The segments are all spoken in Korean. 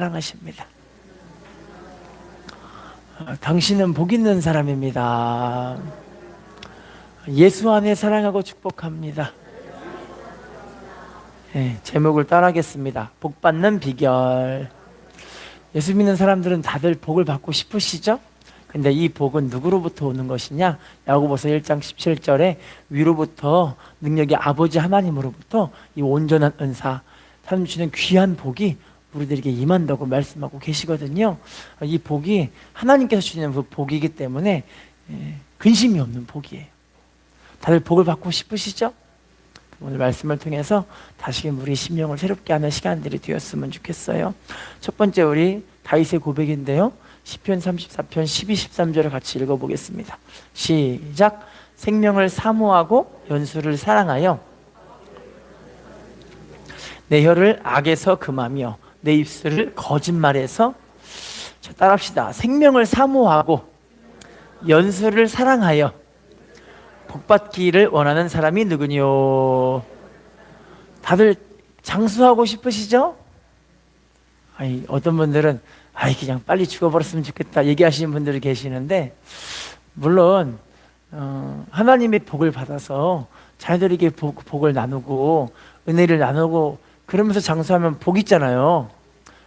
사랑하십니다. 당신은 복 있는 사람입니다. 예수 안에 사랑하고 축복합니다. 제목을 따라하겠습니다. 복 받는 비결. 예수 믿는 사람들은 다들 복을 받고 싶으시죠? 근데 이 복은 누구로부터 오는 것이냐? 야고보서 1장 17절에 위로부터 능력의 아버지 하나님으로부터 이 온전한 은사, 하나님 주는 귀한 복이 우리들에게 임한다고 말씀하고 계시거든요. 이 복이 하나님께서 주시는 그 복이기 때문에 근심이 없는 복이에요. 다들 복을 받고 싶으시죠? 오늘 말씀을 통해서 다시금 우리 심령을 새롭게 하는 시간들이 되었으면 좋겠어요. 첫 번째 우리 다윗의 고백인데요. 시편 34편 12, 13절을 같이 읽어보겠습니다. 시작. 생명을 사모하고 연수를 사랑하여 내 혀를 악에서 금하며 내 입술을 거짓말에서. 자, 따라합시다. 생명을 사모하고 연수를 사랑하여 복받기를 원하는 사람이 누구뇨? 다들 장수하고 싶으시죠? 아니, 어떤 분들은 그냥 빨리 죽어버렸으면 좋겠다 얘기하시는 분들이 계시는데, 물론 하나님의 복을 받아서 자녀들에게 복을 나누고 은혜를 나누고 그러면서 장수하면 복 있잖아요.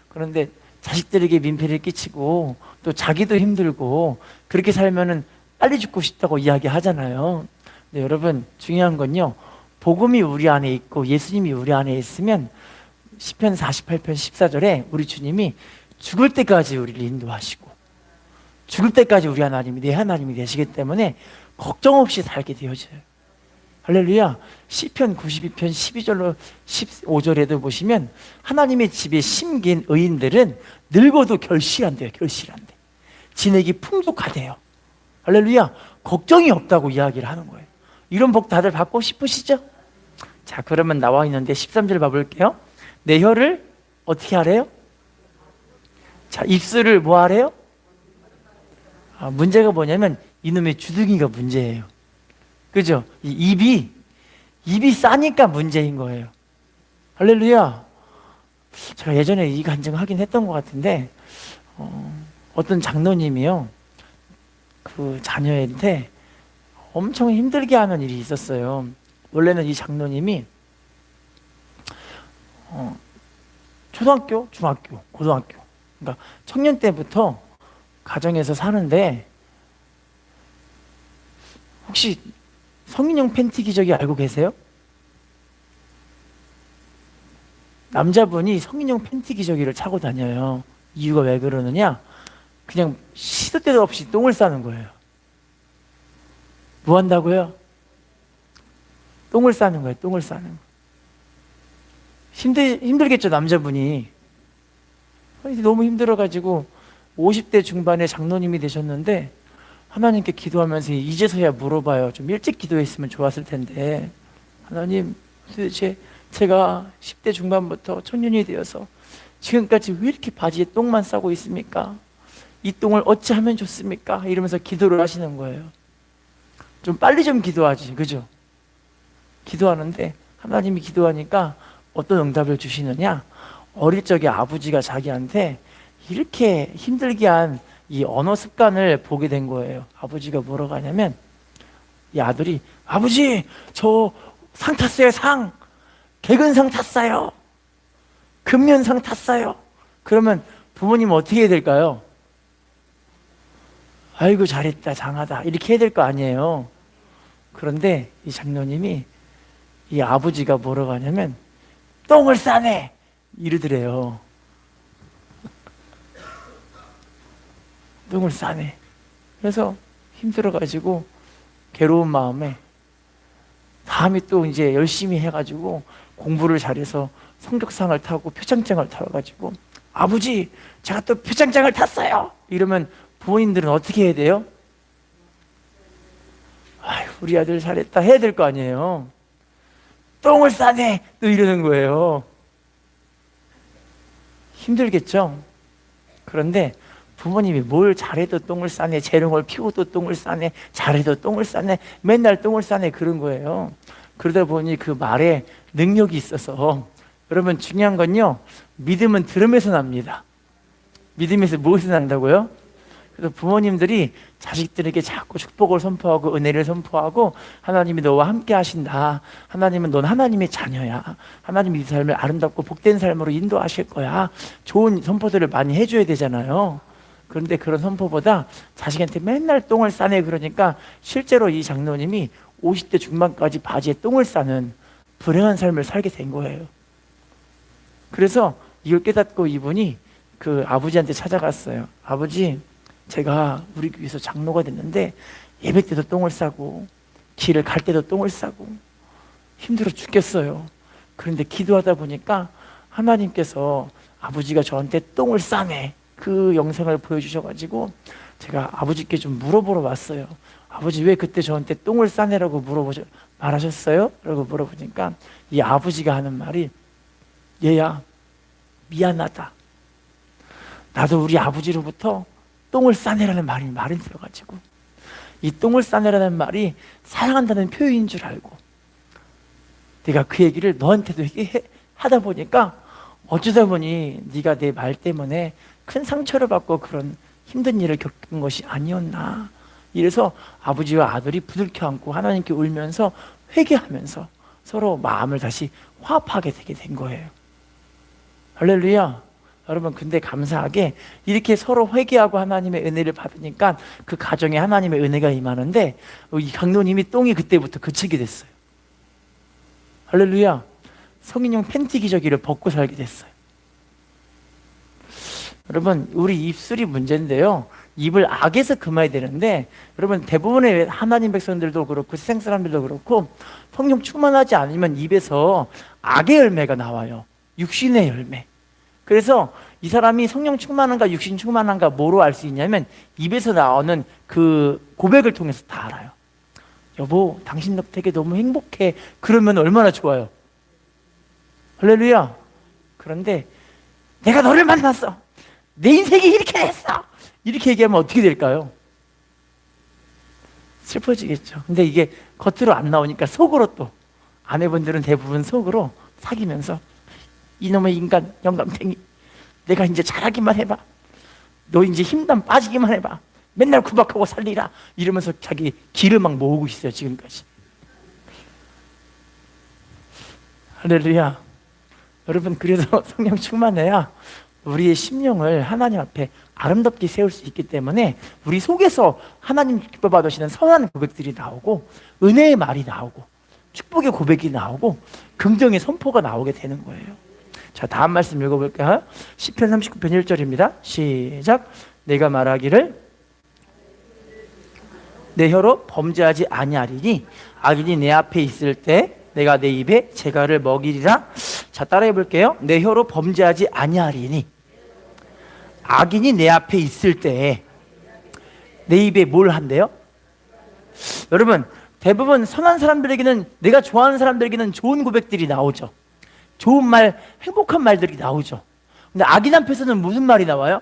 그런데 자식들에게 민폐를 끼치고 또 자기도 힘들고 그렇게 살면은 빨리 죽고 싶다고 이야기하잖아요. 근데 여러분, 중요한 건요, 복음이 우리 안에 있고 예수님이 우리 안에 있으면 시편 48편 14절에 우리 주님이 죽을 때까지 우리를 인도하시고 죽을 때까지 우리 하나님이 내 하나님이 되시기 때문에 걱정 없이 살게 되어져요. 할렐루야. 시편 92편 12절로 15절에도 보시면 하나님의 집에 심긴 의인들은 늙어도 결실한대요. 결실한대. 진액이 풍족하대요. 할렐루야. 걱정이 없다고 이야기를 하는 거예요. 이런 복 다들 받고 싶으시죠? 자, 그러면 나와 있는데 13절 봐볼게요. 내 혀를 어떻게 하래요? 자, 입술을 뭐 하래요? 문제가 뭐냐면 이놈의 주둥이가 문제예요. 그죠? 이 입이 싸니까 문제인 거예요. 할렐루야. 제가 예전에 이 간증 하긴 했던 것 같은데, 어떤 장로님이요, 그 자녀한테 엄청 힘들게 하는 일이 있었어요. 원래는 이 장로님이 초등학교, 중학교, 고등학교, 그러니까 청년 때부터 가정에서 사는데, 혹시 성인용 팬티 기저귀 알고 계세요? 남자분이 성인용 팬티 기저귀를 차고 다녀요. 이유가 왜 그러느냐? 그냥 시도 때도 없이 똥을 싸는 거예요. 뭐 한다고요? 똥을 싸는 거예요. 똥을 싸는 거. 힘들겠죠, 남자분이. 너무 힘들어가지고 50대 중반에 장로님이 되셨는데 하나님께 기도하면서 이제서야 물어봐요. 좀 일찍 기도했으면 좋았을 텐데, 하나님, 도대체 제가 10대 중반부터 청년이 되어서 지금까지 왜 이렇게 바지에 똥만 싸고 있습니까? 이 똥을 어찌하면 좋습니까? 이러면서 기도를 하시는 거예요. 좀 빨리 좀 기도하지, 그죠? 기도하는데 하나님이 기도하니까 어떤 응답을 주시느냐? 어릴 적에 아버지가 자기한테 이렇게 힘들게 한 이 언어 습관을 보게 된 거예요. 아버지가 뭐라고 하냐면, 이 아들이, 아버지, 저 상 탔어요, 상. 개근상 탔어요. 근면상 탔어요. 그러면 부모님은 어떻게 해야 될까요? 아이고, 잘했다, 장하다, 이렇게 해야 될 거 아니에요. 그런데 이 장로님이, 이 아버지가 뭐라고 하냐면, 똥을 싸네, 이러더래요. 똥을 싸네. 그래서 힘들어가지고 괴로운 마음에 다음에 또 이제 열심히 해가지고 공부를 잘해서 성적상을 타고 표창장을 타가지고, 아버지, 제가 또 표창장을 탔어요, 이러면 부모님들은 어떻게 해야 돼요? 아유, 우리 아들 잘했다 해야 될 거 아니에요. 똥을 싸네, 또 이러는 거예요. 힘들겠죠? 그런데 부모님이 뭘 잘해도 똥을 싸네, 재롱을 피워도 똥을 싸네, 잘해도 똥을 싸네, 맨날 똥을 싸네, 그런 거예요. 그러다 보니 그 말에 능력이 있어서, 여러분, 중요한 건요, 믿음은 들음에서 납니다. 믿음에서 무엇이 난다고요? 그래서 부모님들이 자식들에게 자꾸 축복을 선포하고 은혜를 선포하고 하나님이 너와 함께 하신다. 하나님은 넌 하나님의 자녀야. 하나님이 네 삶을 아름답고 복된 삶으로 인도하실 거야. 좋은 선포들을 많이 해줘야 되잖아요. 그런데 그런 선포보다 자식한테 맨날 똥을 싸네 그러니까 실제로 이 장로님이 50대 중반까지 바지에 똥을 싸는 불행한 삶을 살게 된 거예요. 그래서 이걸 깨닫고 이분이 그 아버지한테 찾아갔어요. 아버지, 제가 우리 교회에서 장로가 됐는데 예배 때도 똥을 싸고 길을 갈 때도 똥을 싸고 힘들어 죽겠어요. 그런데 기도하다 보니까 하나님께서 아버지가 저한테 똥을 싸네 그 영상을 보여주셔가지고 제가 아버지께 좀 물어보러 왔어요. 아버지 왜 그때 저한테 똥을 싸네라고 말하셨어요? 라고 물어보니까 이 아버지가 하는 말이 얘야 미안하다. 나도 우리 아버지로부터 똥을 싸내라는 말이 들어가지고 이 똥을 싸내라는 말이 사랑한다는 표현인 줄 알고 내가 그 얘기를 너한테도 하다 보니까 어쩌다 보니 네가 내 말 때문에 큰 상처를 받고 그런 힘든 일을 겪은 것이 아니었나. 이래서 아버지와 아들이 부둥켜 안고 하나님께 울면서 회개하면서 서로 마음을 다시 화합하게 되게 된 거예요. 할렐루야. 여러분, 근데 감사하게 이렇게 서로 회개하고 하나님의 은혜를 받으니까 그 가정에 하나님의 은혜가 임하는데 이 강로님이 똥이 그때부터 그치게 됐어요. 할렐루야. 성인용 팬티 기저귀를 벗고 살게 됐어요. 여러분, 우리 입술이 문제인데요, 입을 악에서 금해야 되는데 여러분, 대부분의 하나님 백성들도 그렇고 세상 사람들도 그렇고 성령 충만하지 않으면 입에서 악의 열매가 나와요. 육신의 열매. 그래서 이 사람이 성령 충만한가 육신 충만한가 뭐로 알 수 있냐면 입에서 나오는 그 고백을 통해서 다 알아요. 여보, 당신 덕택에 너무 행복해. 그러면 얼마나 좋아요. 할렐루야. 그런데 내가 너를 만났어. 내 인생이 이렇게 됐어. 이렇게 얘기하면 어떻게 될까요? 슬퍼지겠죠. 근데 이게 겉으로 안 나오니까 속으로 또 아내분들은 대부분 속으로 사귀면서 이놈의 인간 영감탱이, 내가 이제 잘하기만 해봐. 너 이제 힘담 빠지기만 해봐. 맨날 구박하고 살리라. 이러면서 자기 기를 막 모으고 있어요, 지금까지. 할렐루야. 여러분, 그래서 성령 충만해야 우리의 심령을 하나님 앞에 아름답게 세울 수 있기 때문에 우리 속에서 하나님 기뻐 받으시는 선한 고백들이 나오고 은혜의 말이 나오고 축복의 고백이 나오고 긍정의 선포가 나오게 되는 거예요. 자, 다음 말씀 읽어볼까요? 시편 39편 1절입니다. 시작. 내가 말하기를 내 혀로 범죄하지 아니하리니 악인이 내 앞에 있을 때 내가 내 입에 재갈을 먹이리라. 자, 따라해 볼게요. 내 혀로 범죄하지 아니하리니 악인이 내 앞에 있을 때 내 입에 뭘 한대요? 여러분, 대부분 선한 사람들에게는, 내가 좋아하는 사람들에게는 좋은 고백들이 나오죠. 좋은 말, 행복한 말들이 나오죠. 근데 악인 앞에서는 무슨 말이 나와요?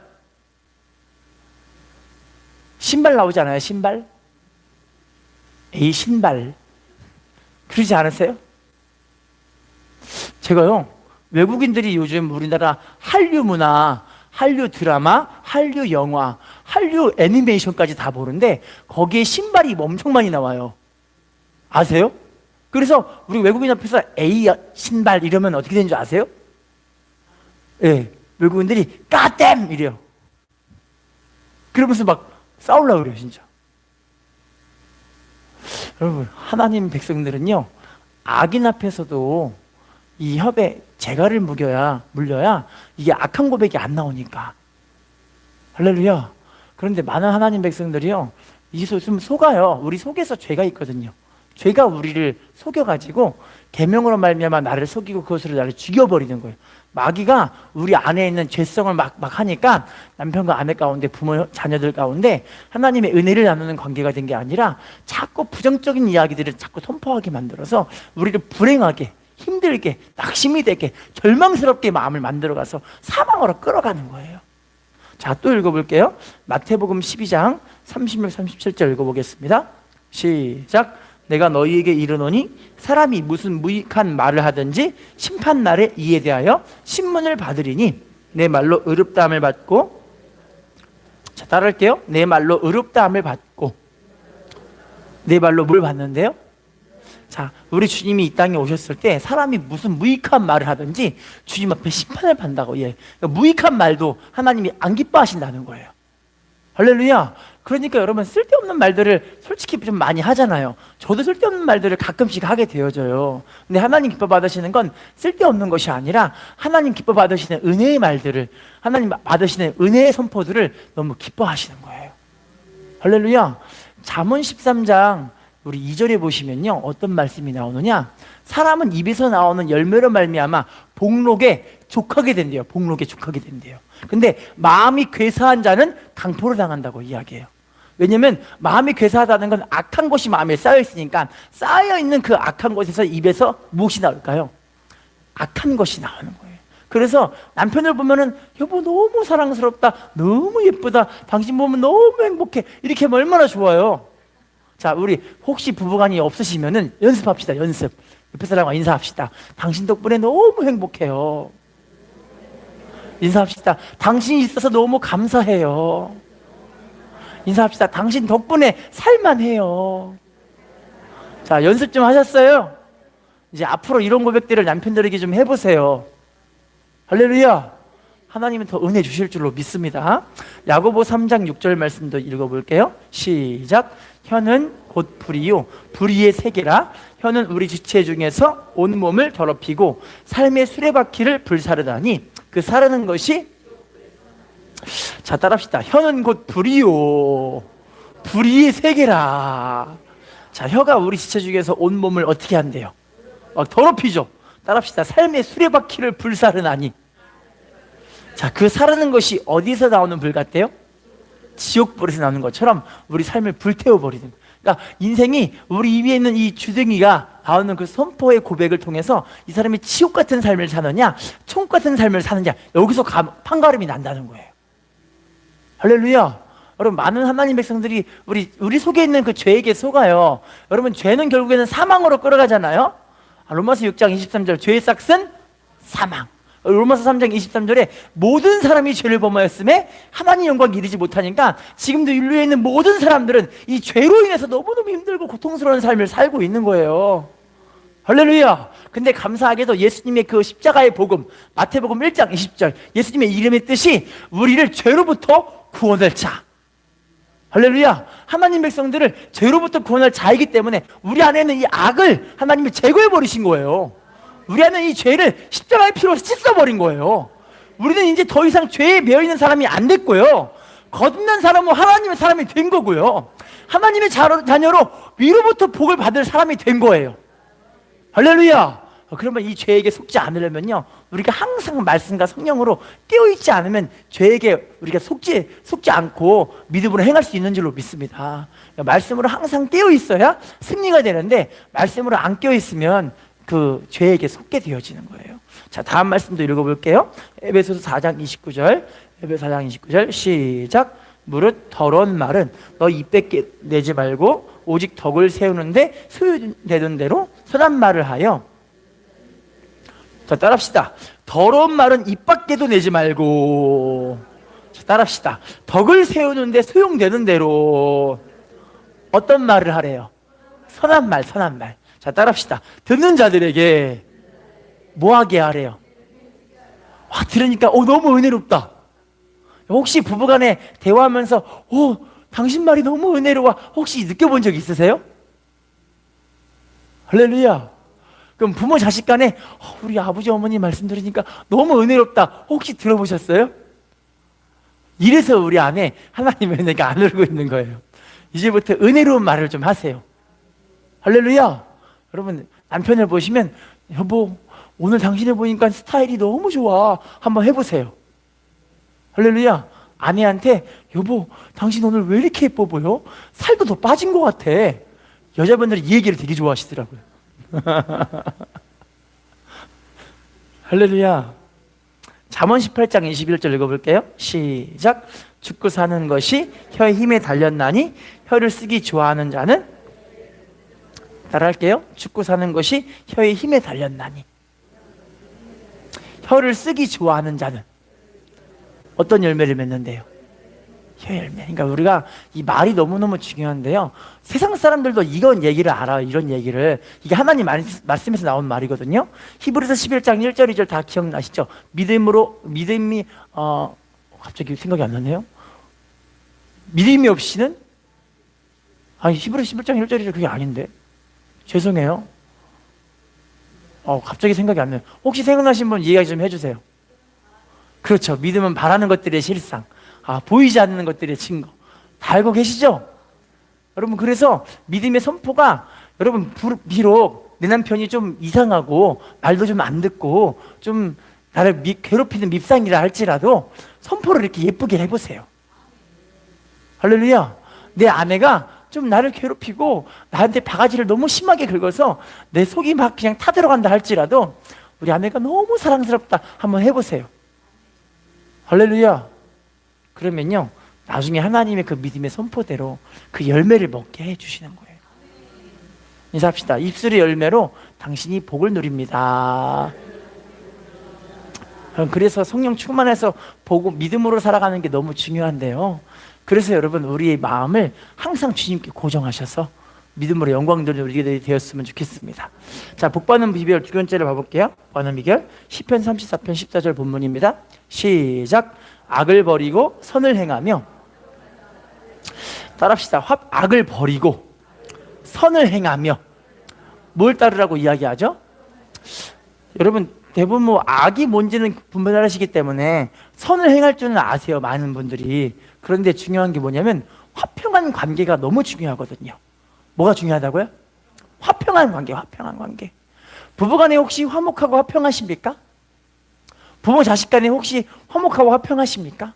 신발 나오잖아요. 신발. 에이, 신발. 그러지 않으세요? 제가요, 외국인들이 요즘 우리나라 한류 문화, 한류 드라마, 한류 영화, 한류 애니메이션까지 다 보는데 거기에 신발이 엄청 많이 나와요. 아세요? 그래서 우리 외국인 앞에서 에이 신발 이러면 어떻게 되는 줄 아세요? 예, 외국인들이 까댐 이래요. 그러면서 막 싸우려고 그래요, 진짜. 여러분, 하나님 백성들은요, 악인 앞에서도 이 혀에 재갈을 물려야 이게 악한 고백이 안 나오니까. 할렐루야. 그런데 많은 하나님 백성들이요, 이 좀 속아요. 우리 속에서 죄가 있거든요. 죄가 우리를 속여가지고 계명으로 말미암아 나를 속이고 그것으로 나를 죽여버리는 거예요. 마귀가 우리 안에 있는 죄성을 막 하니까 남편과 아내 가운데, 부모 자녀들 가운데 하나님의 은혜를 나누는 관계가 된 게 아니라 자꾸 부정적인 이야기들을 자꾸 선포하게 만들어서 우리를 불행하게, 힘들게, 낙심이 되게, 절망스럽게 마음을 만들어가서 사망으로 끌어가는 거예요. 자, 또 읽어볼게요. 마태복음 12장 36, 37절 읽어보겠습니다. 시작. 내가 너희에게 이르노니 사람이 무슨 무익한 말을 하든지 심판날에 이에 대하여 신문을 받으리니 내 말로 의롭다함을 받고 자, 따라할게요. 내 말로 의롭다함을 받고. 내 말로 뭘 받는데요? 자, 우리 주님이 이 땅에 오셨을 때 사람이 무슨 무익한 말을 하든지 주님 앞에 심판을 받는다고. 예. 그러니까 무익한 말도 하나님이 안 기뻐하신다는 거예요. 할렐루야. 그러니까 여러분, 쓸데없는 말들을 솔직히 좀 많이 하잖아요. 저도 쓸데없는 말들을 가끔씩 하게 되어져요. 근데 하나님 기뻐 받으시는 건 쓸데없는 것이 아니라 하나님 기뻐 받으시는 은혜의 말들을, 하나님 받으시는 은혜의 선포들을 너무 기뻐하시는 거예요. 할렐루야. 잠언 13장 우리 2절에 보시면요, 어떤 말씀이 나오느냐, 사람은 입에서 나오는 열매로 말미암아 복록에 족하게 된대요. 복록에 족하게 된대요. 근데 마음이 괴사한 자는 강포를 당한다고 이야기해요. 왜냐면 마음이 괴사하다는 건 악한 것이 마음에 쌓여 있으니까, 쌓여 있는 그 악한 것에서 입에서 무엇이 나올까요? 악한 것이 나오는 거예요. 그래서 남편을 보면은 여보 너무 사랑스럽다, 너무 예쁘다, 당신 보면 너무 행복해, 이렇게 하면 얼마나 좋아요. 자, 우리 혹시 부부간이 없으시면은 연습합시다. 연습. 옆에 사람과 인사합시다. 당신 덕분에 너무 행복해요. 인사합시다. 당신이 있어서 너무 감사해요. 인사합시다. 당신 덕분에 살만해요. 자, 연습 좀 하셨어요? 이제 앞으로 이런 고백들을 남편들에게 좀 해보세요. 할렐루야. 하나님은 더 은혜 주실 줄로 믿습니다. 야고보 3장 6절 말씀도 읽어볼게요. 시작. 혀는 곧 불이요 불의의 세계라. 혀는 우리 지체 중에서 온 몸을 더럽히고 삶의 수레바퀴를 불사르다니 그 사르는 것이, 자, 따라합시다. 혀는 곧 불이요 불의의 세계라. 자, 혀가 우리 지체 중에서 온 몸을 어떻게 한대요? 더럽히죠. 따라합시다. 삶의 수레바퀴를 불사르나니. 자, 그 사르는 것이 어디서 나오는 불 같대요? 지옥불에서 나오는 것처럼 우리 삶을 불태워버리는 거예요. 그러니까 인생이 우리 위에 있는 이 주둥이가 나오는 그 선포의 고백을 통해서 이 사람이 지옥 같은 삶을 사느냐 천국 같은 삶을 사느냐, 여기서 판가름이 난다는 거예요. 할렐루야. 여러분, 많은 하나님 백성들이 우리 속에 있는 그 죄에게 속아요. 여러분, 죄는 결국에는 사망으로 끌어가잖아요. 로마서 6장 23절, 죄의 싹은 사망. 로마서 3장 23절에 모든 사람이 죄를 범하였음에 하나님 영광 이르지 못하니까 지금도 인류에 있는 모든 사람들은 이 죄로 인해서 너무너무 힘들고 고통스러운 삶을 살고 있는 거예요. 할렐루야. 근데 감사하게도 예수님의 그 십자가의 복음, 마태복음 1장 20절, 예수님의 이름의 뜻이 우리를 죄로부터 구원할 자. 할렐루야. 하나님 백성들을 죄로부터 구원할 자이기 때문에 우리 안에 있는 이 악을 하나님이 제거해 버리신 거예요. 우리 안에 이 죄를 십자가의 피로 씻어버린 거예요. 우리는 이제 더 이상 죄에 매여있는 사람이 안 됐고요, 거듭난 사람은 하나님의 사람이 된 거고요, 하나님의 자녀로 위로부터 복을 받을 사람이 된 거예요. 할렐루야. 그러면 이 죄에게 속지 않으려면요, 우리가 항상 말씀과 성령으로 깨어있지 않으면 죄에게 우리가 속지 않고 믿음으로 행할 수 있는 줄로 믿습니다. 말씀으로 항상 깨어있어야 승리가 되는데, 말씀으로 안 깨어있으면 그 죄에게 속게 되어지는 거예요. 자, 다음 말씀도 읽어볼게요. 에베소서 4장 29절, 에베소 4장 29절 시작. 무릇 더러운 말은 너 입 밖에 내지 말고 오직 덕을 세우는데 소유되는 대로 선한 말을 하여. 자, 따라합시다. 더러운 말은 입 밖에도 내지 말고. 자, 따라합시다. 덕을 세우는데 소용되는 대로 어떤 말을 하래요? 선한 말, 선한 말. 자, 따라합시다. 듣는 자들에게 뭐하게 하래요? 와, 들으니까 너무 은혜롭다. 혹시 부부간에 대화하면서 당신 말이 너무 은혜로워, 혹시 느껴본 적 있으세요? 할렐루야. 그럼 부모 자식 간에 우리 아버지 어머니 말씀 들으니까 너무 은혜롭다, 혹시 들어보셨어요? 이래서 우리 안에 하나님의 은혜가 안 흐르고 있는 거예요. 이제부터 은혜로운 말을 좀 하세요. 할렐루야. 여러분, 남편을 보시면 여보 오늘 당신을 보니까 스타일이 너무 좋아, 한번 해보세요. 할렐루야. 아내한테 여보 당신 오늘 왜 이렇게 예뻐 보여? 살도 더 빠진 것 같아. 여자분들이 이 얘기를 되게 좋아하시더라고요. 할렐루야. 잠언 18장 21절 읽어볼게요. 시작. 죽고 사는 것이 혀의 힘에 달렸나니 혀를 쓰기 좋아하는 자는, 따라할게요. 죽고 사는 것이 혀의 힘에 달렸나니. 혀를 쓰기 좋아하는 자는 어떤 열매를 맺는데요? 열매. 그러니까 우리가 이 말이 너무너무 중요한데요. 세상 사람들도 이건 얘기를 알아요. 이런 얘기를. 이게 하나님 말씀에서 나온 말이거든요. 히브리서 11장 1절 2절 다 기억나시죠? 믿음이 갑자기 생각이 안 나네요. 믿음이 없이는 아니 히브리서 11장 1절 2절 그게 아닌데. 죄송해요. 갑자기 생각이 안 나요. 혹시 생각나신 분 이야기 좀 해주세요. 그렇죠. 믿음은 바라는 것들의 실상. 보이지 않는 것들의 증거. 다 알고 계시죠? 여러분, 그래서 믿음의 선포가, 여러분, 비록 내 남편이 좀 이상하고 말도 좀 안 듣고 좀 나를 괴롭히는 밉상이라 할지라도 선포를 이렇게 예쁘게 해보세요. 할렐루야. 내 아내가 좀 나를 괴롭히고 나한테 바가지를 너무 심하게 긁어서 내 속이 막 그냥 타들어간다 할지라도 우리 아내가 너무 사랑스럽다 한번 해보세요. 할렐루야. 그러면요, 나중에 하나님의 그 믿음의 선포대로 그 열매를 먹게 해주시는 거예요. 인사합시다. 입술의 열매로 당신이 복을 누립니다. 그래서 성령 충만해서 보고 믿음으로 살아가는 게 너무 중요한데요. 그래서 여러분, 우리의 마음을 항상 주님께 고정하셔서 믿음으로 영광 누리게 되었으면 좋겠습니다. 자, 복받는 비결 두 번째를 봐볼게요. 복받는 비결 시편 34편 14절 본문입니다. 시작. 악을 버리고 선을 행하며. 따라합시다. 악을 버리고 선을 행하며. 뭘 따르라고 이야기하죠? 여러분, 대부분 악이 뭔지는 분별하시기 때문에 선을 행할 줄은 아세요, 많은 분들이. 그런데 중요한 게 뭐냐면 화평한 관계가 너무 중요하거든요. 뭐가 중요하다고요? 화평한 관계, 화평한 관계. 부부간에 혹시 화목하고 화평하십니까? 부모 자식 간에 혹시 화목하고 화평하십니까?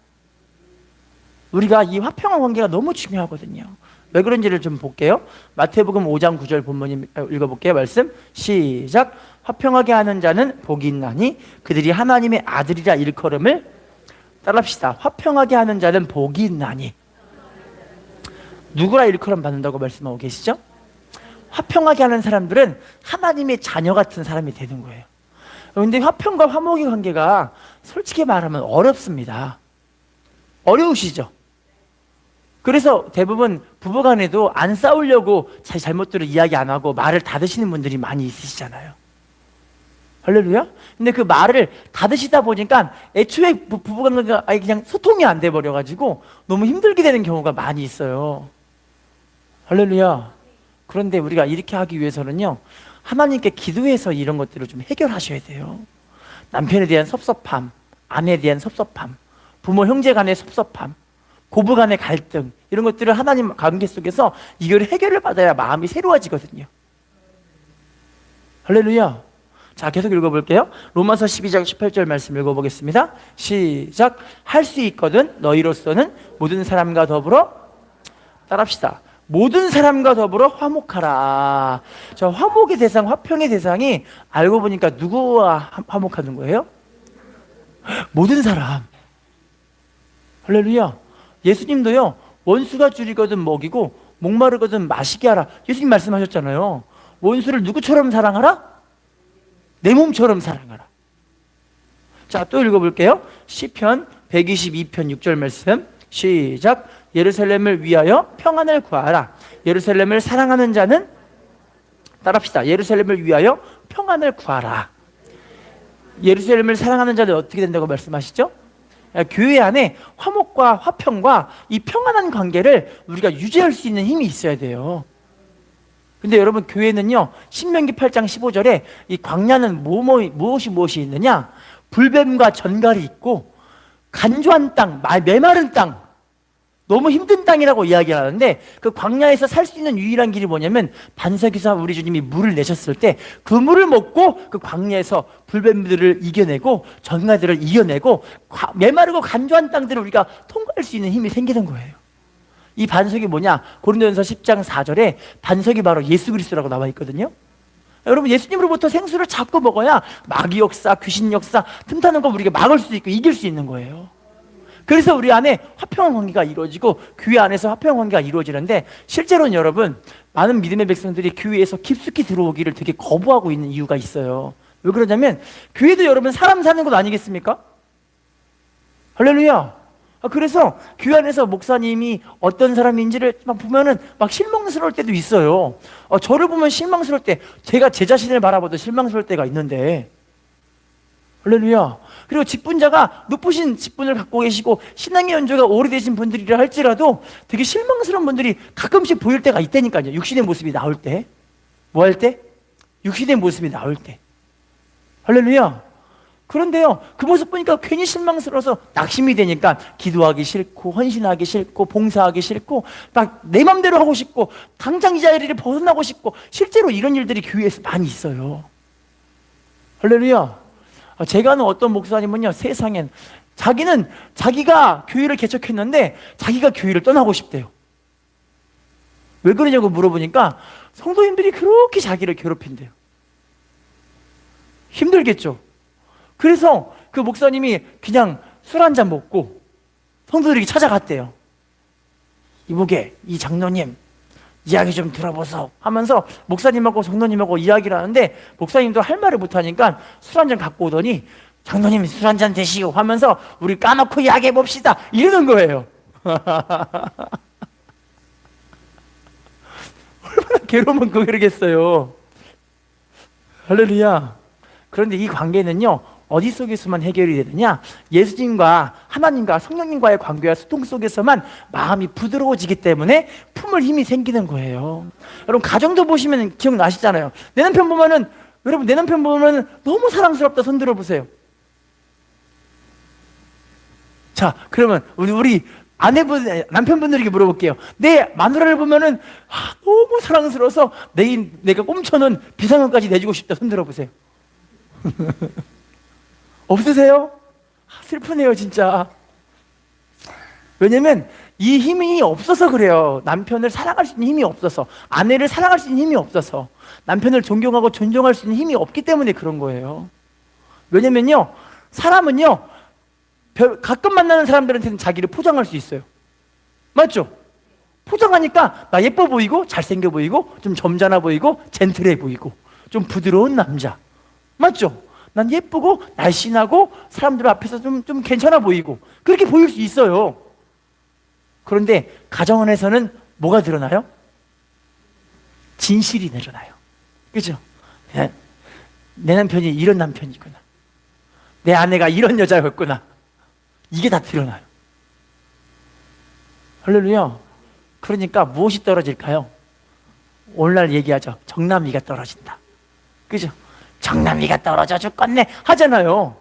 우리가 이 화평한 관계가 너무 중요하거든요. 왜 그런지를 좀 볼게요. 마태복음 5장 9절 본문 읽어볼게요. 말씀 시작. 화평하게 하는 자는 복이 있나니 그들이 하나님의 아들이라 일컬음을. 따라합시다. 화평하게 하는 자는 복이 있나니. 누구라 일컬음 받는다고 말씀하고 계시죠? 화평하게 하는 사람들은 하나님의 자녀 같은 사람이 되는 거예요. 그런데 화평과 화목의 관계가 솔직히 말하면 어렵습니다. 어려우시죠? 그래서 대부분 부부간에도 안 싸우려고 자기 잘못들을 이야기 안 하고 말을 닫으시는 분들이 많이 있으시잖아요. 할렐루야? 근데 그 말을 닫으시다 보니까 애초에 부부간에가 그냥 소통이 안 돼 버려가지고 너무 힘들게 되는 경우가 많이 있어요. 할렐루야. 그런데 우리가 이렇게 하기 위해서는요, 하나님께 기도해서 이런 것들을 좀 해결하셔야 돼요. 남편에 대한 섭섭함, 아내에 대한 섭섭함, 부모 형제 간의 섭섭함, 고부 간의 갈등, 이런 것들을 하나님 관계 속에서 이걸 해결을 받아야 마음이 새로워지거든요. 할렐루야. 자, 계속 읽어볼게요. 로마서 12장 18절 말씀 읽어보겠습니다. 시작. 할 수 있거든 너희로서는 모든 사람과 더불어. 따라합시다. 모든 사람과 더불어 화목하라. 저 화목의 대상, 화평의 대상이 알고 보니까 누구와 화목하는 거예요? 모든 사람. 할렐루야. 예수님도요, 원수가 줄이거든 먹이고 목마르거든 마시게 하라. 예수님 말씀하셨잖아요. 원수를 누구처럼 사랑하라? 내 몸처럼 사랑하라. 자, 또 읽어볼게요. 시편 122편 6절 말씀 시작. 예루살렘을 위하여 평안을 구하라. 예루살렘을 사랑하는 자는. 따라합시다. 예루살렘을 위하여 평안을 구하라. 예루살렘을 사랑하는 자는 어떻게 된다고 말씀하시죠? 교회 안에 화목과 화평과 이 평안한 관계를 우리가 유지할 수 있는 힘이 있어야 돼요. 근데 여러분, 교회는요, 신명기 8장 15절에 이 광야는 무엇이 있느냐? 불뱀과 전갈이 있고 간조한 땅, 메마른 땅, 너무 힘든 땅이라고 이야기하는데, 그 광야에서 살 수 있는 유일한 길이 뭐냐면 반석에서 우리 주님이 물을 내셨을 때 그 물을 먹고 그 광야에서 불뱀들을 이겨내고 전갈들을 이겨내고 메마르고 간조한 땅들을 우리가 통과할 수 있는 힘이 생기는 거예요. 이 반석이 뭐냐? 고린도전서 10장 4절에 반석이 바로 예수 그리스도라고 나와 있거든요. 여러분, 예수님으로부터 생수를 자꾸 먹어야 마귀 역사, 귀신 역사, 틈타는 거 우리가 막을 수 있고 이길 수 있는 거예요. 그래서 우리 안에 화평한 관계가 이루어지고 교회 안에서 화평한 관계가 이루어지는데, 실제로는 여러분, 많은 믿음의 백성들이 교회에서 깊숙이 들어오기를 되게 거부하고 있는 이유가 있어요. 왜 그러냐면 교회도 여러분 사람 사는 곳 아니겠습니까? 할렐루야. 그래서 교회 안에서 목사님이 어떤 사람인지를 막 보면은 막 실망스러울 때도 있어요. 저를 보면 실망스러울 때, 제가 제 자신을 바라봐도 실망스러울 때가 있는데, 할렐루야. 그리고 직분자가 높으신 직분을 갖고 계시고 신앙의 연조가 오래되신 분들이라 할지라도 되게 실망스러운 분들이 가끔씩 보일 때가 있다니까요. 육신의 모습이 나올 때. 뭐 할 때? 육신의 모습이 나올 때. 할렐루야. 그런데요, 그 모습 보니까 괜히 실망스러워서 낙심이 되니까 기도하기 싫고 헌신하기 싫고 봉사하기 싫고 막 내 맘대로 하고 싶고 당장 이 자리를 벗어나고 싶고, 실제로 이런 일들이 교회에서 많이 있어요. 할렐루야. 제가 아는 어떤 목사님은요, 세상엔 자기가 교회를 개척했는데 자기가 교회를 떠나고 싶대요. 왜 그러냐고 물어보니까 성도님들이 그렇게 자기를 괴롭힌대요. 힘들겠죠. 그래서 그 목사님이 그냥 술 한잔 먹고 성도들에게 찾아갔대요. 이보게, 이 장로님 이야기 좀 들어보소 하면서 목사님하고 성도님하고 이야기를 하는데, 목사님도 할 말을 못하니까 술 한잔 갖고 오더니 장로님 술 한잔 드시오 하면서 우리 까놓고 이야기해 봅시다 이러는 거예요. 얼마나 괴로우면 그러겠어요. 할렐루야. 그런데 이 관계는요, 어디 속에서만 해결이 되느냐? 예수님과 하나님과 성령님과의 관계와 소통 속에서만 마음이 부드러워지기 때문에 품을 힘이 생기는 거예요. 여러분, 가정도 보시면 기억나시잖아요. 내 남편 보면은, 여러분, 내 남편 보면은 너무 사랑스럽다 손 들어보세요. 자, 그러면 우리 남편분들에게 물어볼게요. 내 마누라를 보면은 너무 사랑스러워서 내가 꼼쳐놓은 비상금까지 내주고 싶다 손 들어보세요. 없으세요? 슬프네요 진짜. 왜냐면 이 힘이 없어서 그래요. 남편을 사랑할 수 있는 힘이 없어서, 아내를 사랑할 수 있는 힘이 없어서, 남편을 존경하고 존중할 수 있는 힘이 없기 때문에 그런 거예요. 왜냐면요, 사람은요 가끔 만나는 사람들한테는 자기를 포장할 수 있어요. 맞죠? 포장하니까 나 예뻐 보이고 잘생겨 보이고 좀 점잖아 보이고 젠틀해 보이고 좀 부드러운 남자. 맞죠? 난 예쁘고 날씬하고 사람들 앞에서 좀 괜찮아 보이고 그렇게 보일 수 있어요. 그런데 가정 안에서는 뭐가 드러나요? 진실이 드러나요. 그죠? 내 남편이 이런 남편이구나, 내 아내가 이런 여자였구나, 이게 다 드러나요. 할렐루야. 그러니까 무엇이 떨어질까요? 오늘날 얘기하죠. 정남이가 떨어진다. 그죠? 정남이가 떨어져 죽겠네 하잖아요.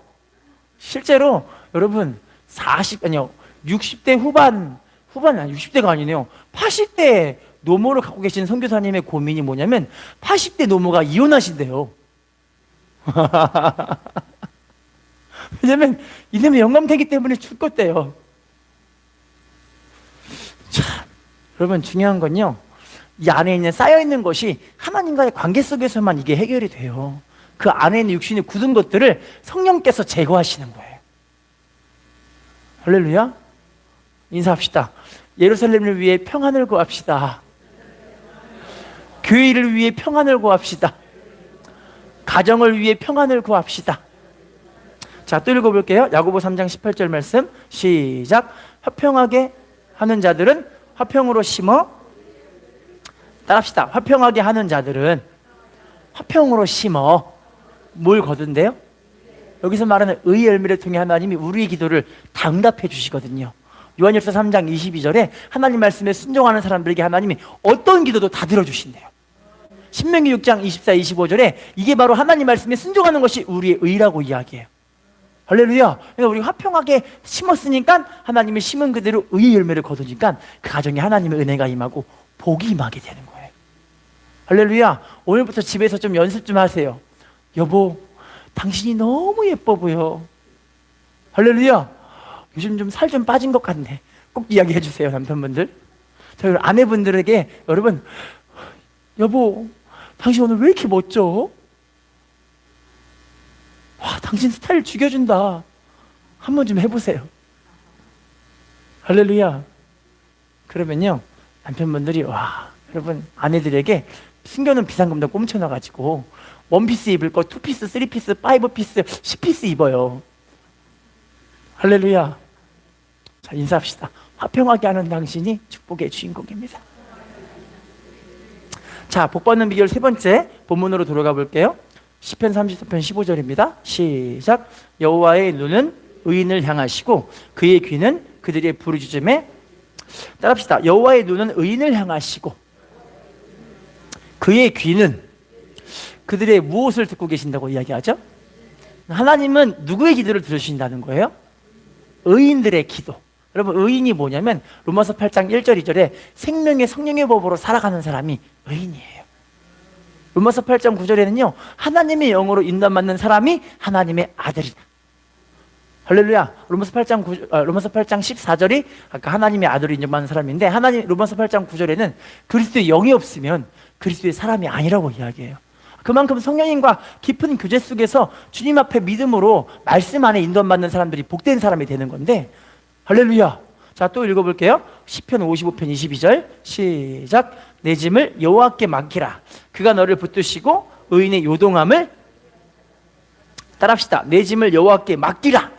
실제로 여러분 60대 후반 60대가 아니네요. 80대 노모를 갖고 계신 선교사님의 고민이 뭐냐면 80대 노모가 이혼하신대요. 왜냐면 이놈의 영감되기 때문에 죽겠대요. 참, 여러분 중요한 건요, 이 안에 있는 쌓여있는 것이 하나님과의 관계 속에서만 이게 해결이 돼요. 그 안에 있는 육신이 굳은 것들을 성령께서 제거하시는 거예요. 할렐루야. 인사합시다. 예루살렘을 위해 평안을 구합시다. 교회를 위해 평안을 구합시다. 가정을 위해 평안을 구합시다. 자, 또 읽어볼게요. 야고보 3장 18절 말씀 시작. 화평하게 하는 자들은 화평으로 심어, 따라합시다. 화평하게 하는 자들은 화평으로 심어 뭘 거둔대요? 여기서 말하는 의의 열매를 통해 하나님이 우리의 기도를 응답해 주시거든요. 요한일서 3장 22절에 하나님 말씀에 순종하는 사람들에게 하나님이 어떤 기도도 다 들어주신대요. 신명기 6장 24, 25절에 이게 바로 하나님 말씀에 순종하는 것이 우리의 의라고 이야기해요. 할렐루야. 그러니까 우리가 화평하게 심었으니까 하나님이 심은 그대로 의의 열매를 거두니까 그 가정에 하나님의 은혜가 임하고 복이 임하게 되는 거예요. 할렐루야. 오늘부터 집에서 좀 연습 좀 하세요. 여보, 당신이 너무 예뻐 보여. 할렐루야. 요즘 좀 살 좀 빠진 것 같네. 꼭 이야기해 주세요, 남편분들. 저희 아내분들에게, 여러분, 여보, 당신 오늘 왜 이렇게 멋져? 와, 당신 스타일 죽여준다. 한번 좀 해보세요. 할렐루야. 그러면요, 남편분들이, 와, 여러분, 아내들에게 숨겨놓은 비상금도 꼼쳐놔가지고 원피스 입을 거 2피스, 3피스, 5피스, 10피스 입어요. 할렐루야. 자, 인사합시다. 화평하게 하는 당신이 축복의 주인공입니다. 자, 복 받는 비결 세 번째 본문으로 돌아가 볼게요. 시편 34편 15절입니다. 시작. 여호와의 눈은 의인을 향하시고 그의 귀는 그들의 부르짖음에 따라합시다. 여호와의 눈은 의인을 향하시고 그의 귀는 그들의 무엇을 듣고 계신다고 이야기하죠? 하나님은 누구의 기도를 들으신다는 거예요? 의인들의 기도. 여러분, 의인이 뭐냐면 로마서 8장 1절 2절에 생명의 성령의 법으로 살아가는 사람이 의인이에요. 로마서 8장 9절에는요, 하나님의 영으로 인도받는 사람이 하나님의 아들이다. 할렐루야. 로마서 8장 14절이 아까 하나님의 아들을 인정받는 사람인데, 로마서 8장 9절에는 그리스도의 영이 없으면 그리스도의 사람이 아니라고 이야기해요. 그만큼 성령님과 깊은 교제 속에서 주님 앞에 믿음으로 말씀 안에 인도받는 사람들이 복된 사람이 되는 건데, 할렐루야. 자, 또 읽어볼게요. 시편 55편 22절 시작. 내 짐을 여호와께 맡기라. 그가 너를 붙드시고 의인의 요동함을 따라합시다. 내 짐을 여호와께 맡기라.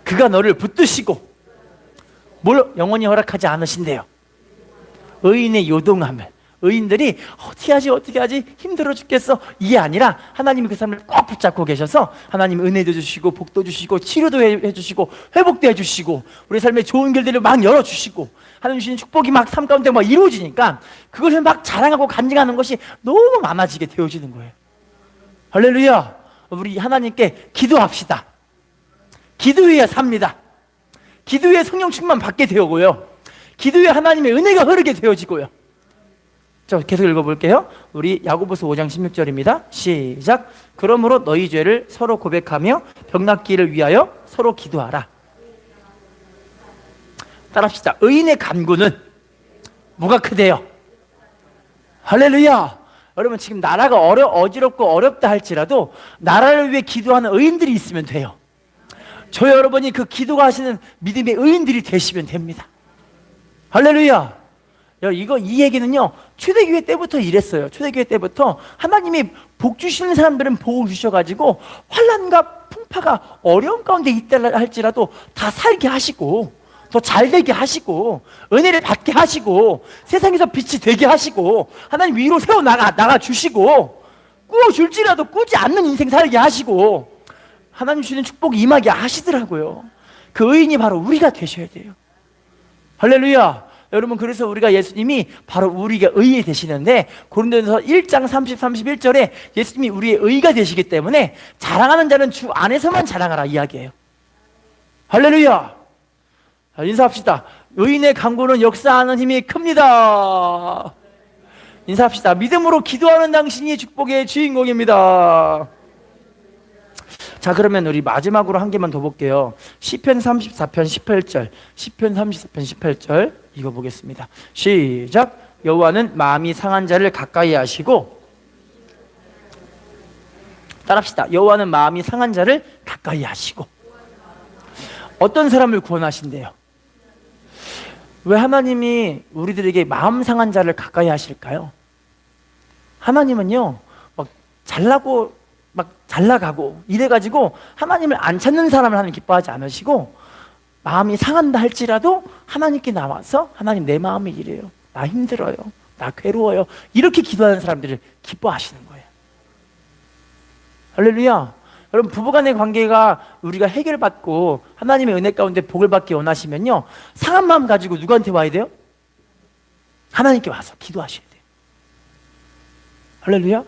그가 너를 붙드시고 뭘 영원히 허락하지 않으신대요? 의인의 요동함을. 의인들이 어떻게 하지 힘들어 죽겠어, 이게 아니라 하나님이 그 사람을 꼭 붙잡고 계셔서 하나님 은혜도 주시고 복도 주시고 치료도 해주시고 회복도 해주시고 우리 삶의 좋은 길들을 막 열어주시고 하나님 주시는 축복이 막 삶 가운데 막 이루어지니까 그것을 막 자랑하고 간증하는 것이 너무 많아지게 되어지는 거예요. 할렐루야. 우리 하나님께 기도합시다. 기도해야 삽니다. 기도해 성령 충만 받게 되고요, 기도해 하나님의 은혜가 흐르게 되어지고요. 자, 계속 읽어볼게요. 우리 야고보서 5장 16절입니다. 시작. 그러므로 너희 죄를 서로 고백하며 병 낫기를 위하여 서로 기도하라. 따라합시다. 의인의 간구는 뭐가 크대요? 할렐루야. 여러분, 지금 나라가 어지럽고 어렵다 할지라도 나라를 위해 기도하는 의인들이 있으면 돼요. 저 여러분이 그 기도가 하시는 믿음의 의인들이 되시면 됩니다. 할렐루야. 이 얘기는요, 초대교회 때부터 이랬어요. 초대교회 때부터 하나님이 복 주시는 사람들은 복을 주셔가지고 환난과 풍파가 어려운 가운데 있다 할지라도 다 살게 하시고 더 잘되게 하시고 은혜를 받게 하시고 세상에서 빛이 되게 하시고 하나님 위로 세워 나가 주시고 꾸어줄지라도 꾸지 않는 인생 살게 하시고 하나님 주시는 축복이 임하게 하시더라고요. 그 의인이 바로 우리가 되셔야 돼요. 할렐루야. 여러분, 그래서 우리가 예수님이 바로 우리가 의의 되시는데 고린도전서 1장 30, 31절에 예수님이 우리의 의가 되시기 때문에 자랑하는 자는 주 안에서만 자랑하라 이야기해요. 할렐루야. 자, 인사합시다. 의인의 간구는 역사하는 힘이 큽니다. 인사합시다. 믿음으로 기도하는 당신이 축복의 주인공입니다. 자, 그러면 우리 마지막으로 한 개만 더 볼게요. 시편 34편 18절. 시편 34편 18절 읽어보겠습니다. 시작. 여호와는 마음이 상한 자를 가까이 하시고 따라합시다. 여호와는 마음이 상한 자를 가까이 하시고 어떤 사람을 구원하신대요? 왜 하나님이 우리들에게 마음 상한 자를 가까이 하실까요? 하나님은요, 잘 나가고 이래가지고 하나님을 안 찾는 사람을 하나님 기뻐하지 않으시고 마음이 상한다 할지라도 하나님께 나와서 하나님, 내 마음이 이래요, 나 힘들어요, 나 괴로워요, 이렇게 기도하는 사람들을 기뻐하시는 거예요. 할렐루야. 여러분, 부부간의 관계가 우리가 해결받고 하나님의 은혜 가운데 복을 받기 원하시면요, 상한 마음 가지고 누구한테 와야 돼요? 하나님께 와서 기도하셔야 돼요. 할렐루야.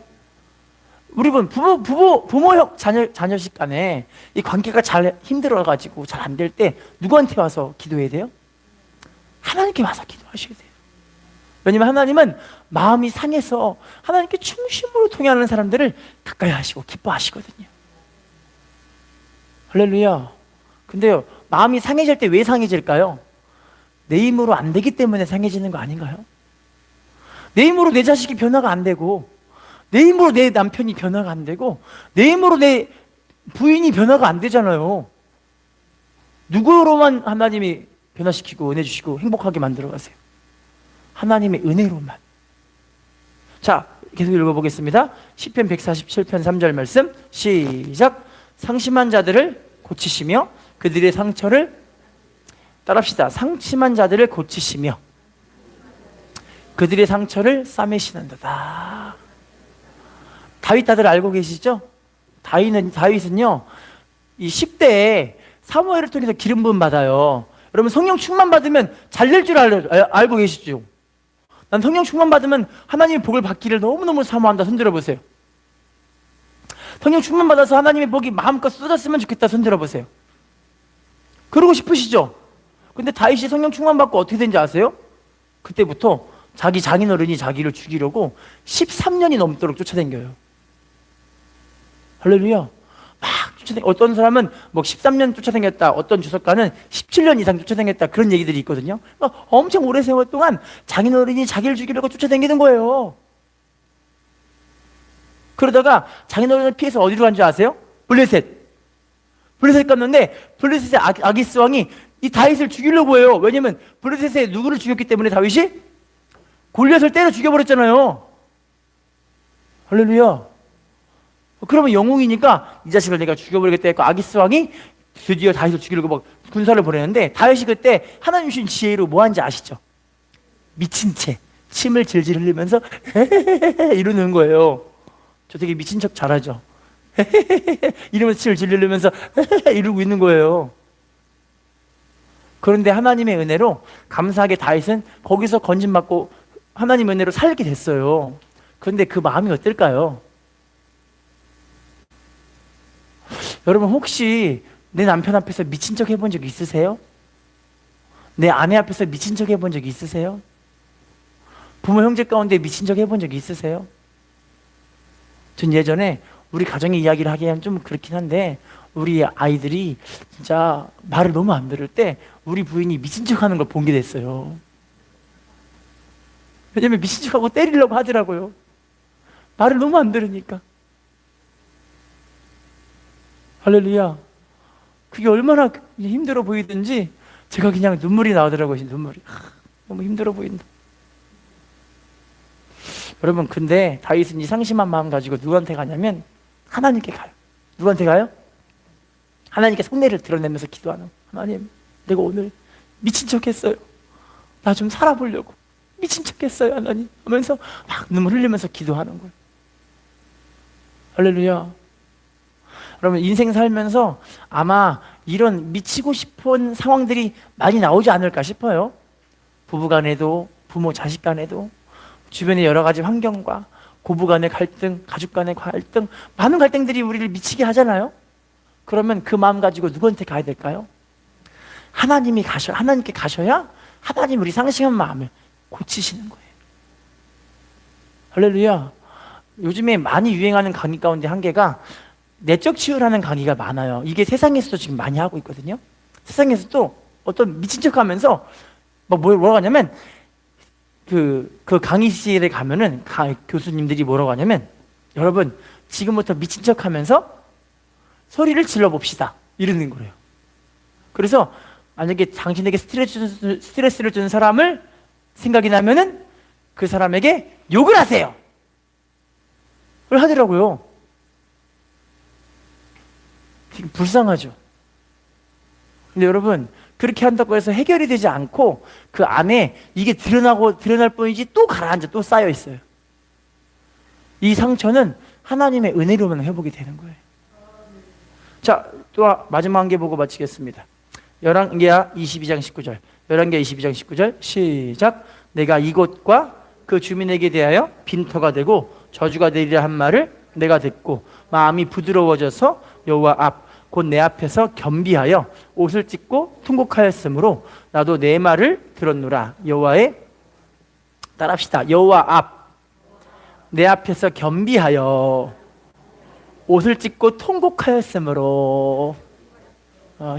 우리 부모 자녀식 간에 이 관계가 잘 힘들어가지고 잘 안 될 때 누구한테 와서 기도해야 돼요? 하나님께 와서 기도하셔야 돼요. 왜냐면 하나님은 마음이 상해서 하나님께 중심으로 통행하는 사람들을 가까이 하시고 기뻐하시거든요. 할렐루야. 근데요, 마음이 상해질 때 왜 상해질까요? 내 힘으로 안 되기 때문에 상해지는 거 아닌가요? 내 힘으로 내 자식이 변화가 안 되고, 내 힘으로 내 남편이 변화가 안 되고, 내 힘으로 내 부인이 변화가 안 되잖아요. 누구로만 하나님이 변화시키고 은혜 주시고 행복하게 만들어 가세요? 하나님의 은혜로만. 자, 계속 읽어보겠습니다. 시편 147편 3절 말씀 시작. 상심한 자들을 고치시며 그들의 상처를 따라합시다. 상심한 자들을 고치시며 그들의 상처를 싸매시는도다. 다윗 다들 알고 계시죠? 다윗은요 이 10대에 사무엘을 통해서 기름 부음 받아요. 여러분 성령 충만 받으면 잘 될 줄 알고 계시죠? 난 성령 충만 받으면 하나님의 복을 받기를 너무너무 사모한다. 손 들어보세요. 성령 충만 받아서 하나님의 복이 마음껏 쏟았으면 좋겠다. 손 들어보세요. 그러고 싶으시죠? 근데 다윗이 성령 충만 받고 어떻게 된지 아세요? 그때부터 자기 장인어른이 자기를 죽이려고 13년이 넘도록 쫓아다녀요. 할렐루야. 막 어떤 사람은 뭐 13년 쫓아다녔다, 어떤 주석가는 17년 이상 쫓아다녔다, 그런 얘기들이 있거든요. 그러니까 엄청 오래 세월 동안 장인어른이 자기를 죽이려고 쫓아다니는 거예요. 그러다가 장인어른을 피해서 어디로 간 줄 아세요? 블레셋 갔는데 블레셋의 아기스 왕이 이 다윗을 죽이려고 해요. 왜냐면 블레셋에 누구를 죽였기 때문에 다윗이 골리앗을 때려 죽여버렸잖아요. 할렐루야. 그러면 영웅이니까 이 자식을 내가 죽여버리겠다 했고, 아기스 왕이 드디어 다윗을 죽이려고 막 군사를 보내는데 다윗이 그때 하나님 주신 지혜로 뭐 한지 아시죠? 미친 채 침을 질질 흘리면서 이러는 거예요. 저 되게 미친 척 잘하죠? 이러면서 침을 질질 흘리면서 이러고 있는 거예요. 그런데 하나님의 은혜로 감사하게 다윗은 거기서 건진받고 하나님의 은혜로 살게 됐어요. 그런데 그 마음이 어떨까요? 여러분 혹시 내 남편 앞에서 미친 척 해본 적 있으세요? 내 아내 앞에서 미친 척 해본 적 있으세요? 부모 형제 가운데 미친 척 해본 적 있으세요? 전 예전에 우리 가정의 이야기를 하기엔 좀 그렇긴 한데, 우리 아이들이 진짜 말을 너무 안 들을 때 우리 부인이 미친 척 하는 걸 본 게 됐어요. 왜냐면 미친 척하고 때리려고 하더라고요. 말을 너무 안 들으니까. 할렐루야. 그게 얼마나 힘들어 보이든지 제가 그냥 눈물이 나오더라고요. 눈물이. 너무 힘들어 보인다. 여러분, 근데 다윗은 이 상심한 마음 가지고 누구한테 가냐면 하나님께 가요. 누구한테 가요? 하나님께 속내를 드러내면서 기도하는. 하나님, 내가 오늘 미친 척 했어요. 나 좀 살아보려고 미친 척 했어요, 하나님 하면서 막 눈물 흘리면서 기도하는 거예요. 할렐루야. 여러분, 인생 살면서 아마 이런 미치고 싶은 상황들이 많이 나오지 않을까 싶어요. 부부간에도, 부모 자식 간에도, 주변의 여러 가지 환경과 고부 간의 갈등, 가족 간의 갈등, 많은 갈등들이 우리를 미치게 하잖아요. 그러면 그 마음 가지고 누구한테 가야 될까요? 하나님께 가셔야 하나님 우리 상심한 마음을 고치시는 거예요. 할렐루야. 요즘에 많이 유행하는 강의 가운데 한 개가 내적 치유라는 강의가 많아요. 이게 세상에서도 지금 많이 하고 있거든요. 세상에서도 어떤 미친 척 하면서 뭐라고 하냐면 그 강의실에 가면은 교수님들이 뭐라고 하냐면, 여러분 지금부터 미친 척 하면서 소리를 질러 봅시다, 이러는 거예요. 그래서 만약에 당신에게 스트레스를 주는 사람을 생각이 나면은 그 사람에게 욕을 하세요, 를 하더라고요. 불쌍하죠. 근데 여러분, 그렇게 한다고 해서 해결이 되지 않고 그 안에 이게 드러날 뿐이지 또 가라앉아, 또 쌓여 있어요. 이 상처는 하나님의 은혜로만 회복이 되는 거예요. 자, 또 마지막 한 개 보고 마치겠습니다. 열왕기하 22장 19절. 열왕기하 22장 19절 시작. 내가 이곳과 그 주민에게 대하여 빈터가 되고 저주가 되리라 한 말을 내가 듣고 마음이 부드러워져서 여호와 앞 곧 내 앞에서 겸비하여 옷을 찢고 통곡하였으므로 나도 내 말을 들었노라. 여호와의, 따라합시다. 여호와 앞 내 앞에서 겸비하여 옷을 찢고 통곡하였으므로.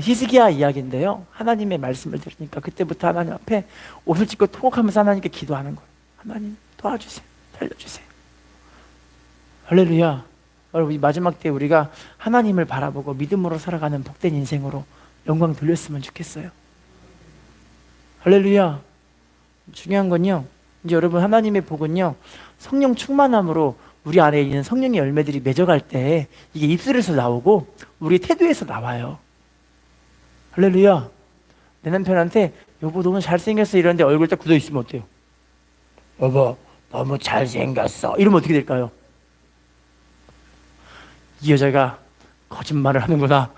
히스기야 이야기인데요, 하나님의 말씀을 들으니까 그때부터 하나님 앞에 옷을 찢고 통곡하면서 하나님께 기도하는 거예요. 하나님 도와주세요, 살려주세요. 할렐루야. 여러분, 이 마지막 때 우리가 하나님을 바라보고 믿음으로 살아가는 복된 인생으로 영광 돌렸으면 좋겠어요. 할렐루야. 중요한 건요, 이제 여러분, 하나님의 복은요 성령 충만함으로 우리 안에 있는 성령의 열매들이 맺어갈 때 이게 입술에서 나오고 우리 태도에서 나와요. 할렐루야. 내 남편한테 여보 너무 잘생겼어 이러는데 얼굴 딱 굳어 있으면 어때요? 여보 너무 잘생겼어 이러면 어떻게 될까요? 이 여자가 거짓말을 하는구나.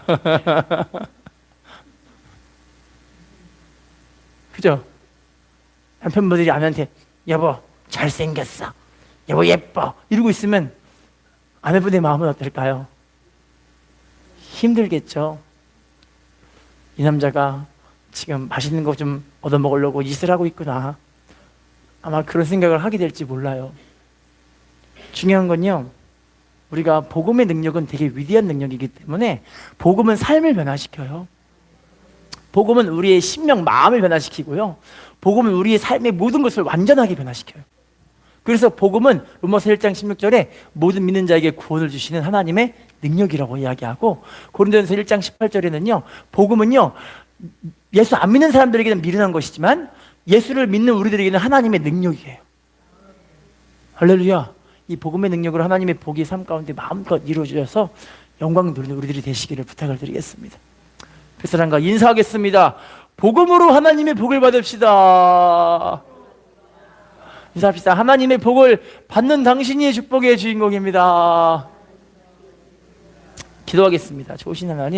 그죠? 남편분들이 아내한테 여보 잘생겼어 여보 예뻐 이러고 있으면 아내분의 마음은 어떨까요? 힘들겠죠. 이 남자가 지금 맛있는 거 좀 얻어먹으려고 짓을 하고 있구나. 아마 그런 생각을 하게 될지 몰라요. 중요한 건요, 우리가 복음의 능력은 되게 위대한 능력이기 때문에 복음은 삶을 변화시켜요. 복음은 우리의 심령, 마음을 변화시키고요. 복음은 우리의 삶의 모든 것을 완전하게 변화시켜요. 그래서 복음은 로마서 1장 16절에 모든 믿는 자에게 구원을 주시는 하나님의 능력이라고 이야기하고, 고린도전서 1장 18절에는요 복음은요 예수 안 믿는 사람들에게는 미련한 것이지만 예수를 믿는 우리들에게는 하나님의 능력이에요. 할렐루야. 이 복음의 능력으로 하나님의 복이 삶 가운데 마음껏 이루어져서 영광 누리는 우리들이 되시기를 부탁을 드리겠습니다. 베테랑과 인사하겠습니다. 복음으로 하나님의 복을 받읍시다. 인사합시다. 하나님의 복을 받는 당신이 축복의 주인공입니다. 기도하겠습니다. 좋으신 하나님,